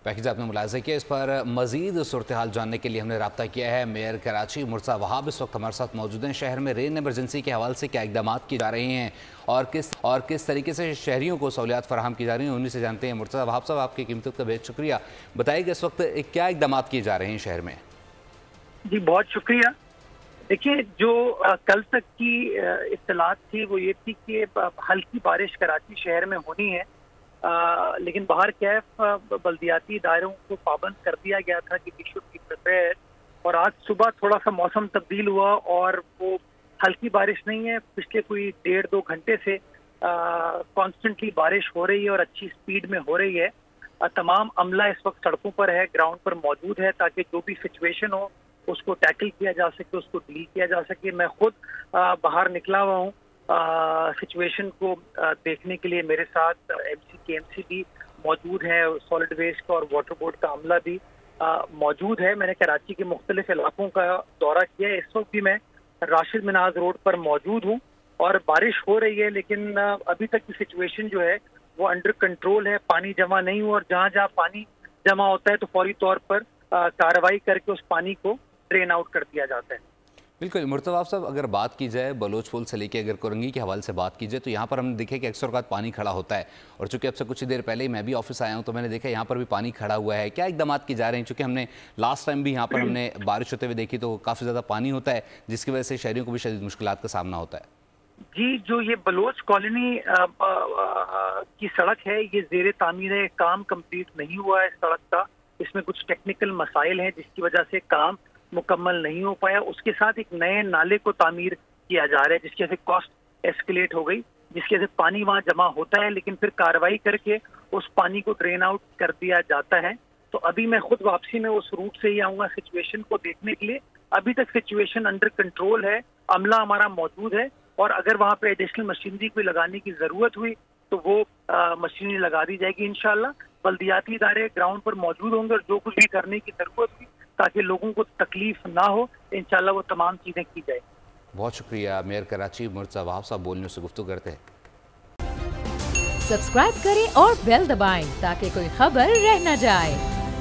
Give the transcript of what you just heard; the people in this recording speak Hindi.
पैकेज आपने मुलाज़ा किया। इस पर मज़ीद सूरत हाल जानने के लिए हमने रब्ता किया है। मेयर कराची मुर्तज़ा वहाब इस वक्त हमारे साथ मौजूद हैं। शहर में रेन एमरजेंसी के हवाले से क्या इक़दाम किए जा रहे हैं और किस तरीके से शहरियों को सहूलियात फराहम की जा रही हैं, उन्हीं से जानते हैं। मुर्तज़ा वहाब साहब, आपकी कीमत का बेहद शुक्रिया। बताइएगा इस वक्त क्या इक़दाम किए जा रहे हैं शहर में? जी बहुत शुक्रिया। देखिए, जो कल तक की इत्तलात थी वो ये थी कि हल्की बारिश कराची शहर में होनी है, लेकिन बाहर कैफ बल्दियाती दायरों को पाबंद कर दिया गया था कि वी शुड बी प्रिपेयर्ड। और आज सुबह थोड़ा सा मौसम तब्दील हुआ और वो हल्की बारिश नहीं है, पिछले कोई 1.5-2 घंटे से कॉन्स्टेंटली बारिश हो रही है और अच्छी स्पीड में हो रही है। तमाम अमला इस वक्त सड़कों पर है, ग्राउंड पर मौजूद है, ताकि जो भी सिचुएशन हो उसको टैकल किया जा सके, उसको डील किया जा सके। मैं खुद बाहर निकला हुआ हूँ सिचुएशन को देखने के लिए। मेरे साथ एमसी केएमसी भी मौजूद है, सॉलिड वेस्ट का और वाटर बोर्ड का अमला भी मौजूद है। मैंने कराची के मुख्तलिफ इलाकों का दौरा किया है। इस वक्त भी मैं राशिद मिनाज रोड पर मौजूद हूँ और बारिश हो रही है, लेकिन अभी तक की सिचुएशन जो है वो अंडर कंट्रोल है। पानी जमा नहीं हुआ और जहाँ जहाँ पानी जमा होता है तो फौरी तौर पर कार्रवाई करके उस पानी को ड्रेन आउट कर दिया जाता है। बिल्कुल मुर्तज़ा साहब, अगर बात की जाए बलोच पुल से लेके अगर कोरंगी के हवाले से बात की जाए तो यहाँ पर हमने देखा कि अक्सर औक़ात पानी खड़ा होता है और चूँकि अब से कुछ ही देर पहले ही मैं भी ऑफिस आया हूँ तो मैंने देखा यहाँ पर भी पानी खड़ा हुआ है। क्या इक़दाम किए जा रहे हैं? चूँकि हमने लास्ट टाइम भी यहाँ पर हमने बारिश होते हुए देखी तो काफ़ी ज़्यादा पानी होता है, जिसकी वजह से शहरियों को भी शदीद मुश्किलात का सामना होता है। जी, जो ये बलोच कॉलोनी की सड़क है ये ज़ेरे तामीर है, काम कंप्लीट नहीं हुआ है सड़क का। इसमें कुछ टेक्निकल मसाइल हैं जिसकी वजह से काम मुकम्मल नहीं हो पाया। उसके साथ एक नए नाले को तामीर किया जा रहा है जिसकी वजह से कॉस्ट एस्केलेट हो गई, जिसकी वजह से पानी वहाँ जमा होता है लेकिन फिर कार्रवाई करके उस पानी को ड्रेन आउट कर दिया जाता है। तो अभी मैं खुद वापसी में उस रूट से ही आऊँगा सिचुएशन को देखने के लिए। अभी तक सिचुएशन अंडर कंट्रोल है, अमला हमारा मौजूद है और अगर वहाँ पे एडिशनल मशीनरी कोई लगाने की ज़रूरत हुई तो वो मशीनरी लगा दी जाएगी इंशाल्लाह। बल्दियाती इदारे ग्राउंड पर मौजूद होंगे और जो कुछ भी करने की ज़रूरत हुई ताकि लोगों को तकलीफ ना हो, इंशाल्लाह वो तमाम चीज़ें की जाए। बहुत शुक्रिया। मेयर कराची मुर्तज़ा वहाब साहब बोलने से गुफ्तगू करते हैं। सब्सक्राइब करें और बेल दबाएं ताकि कोई खबर रह न जाए।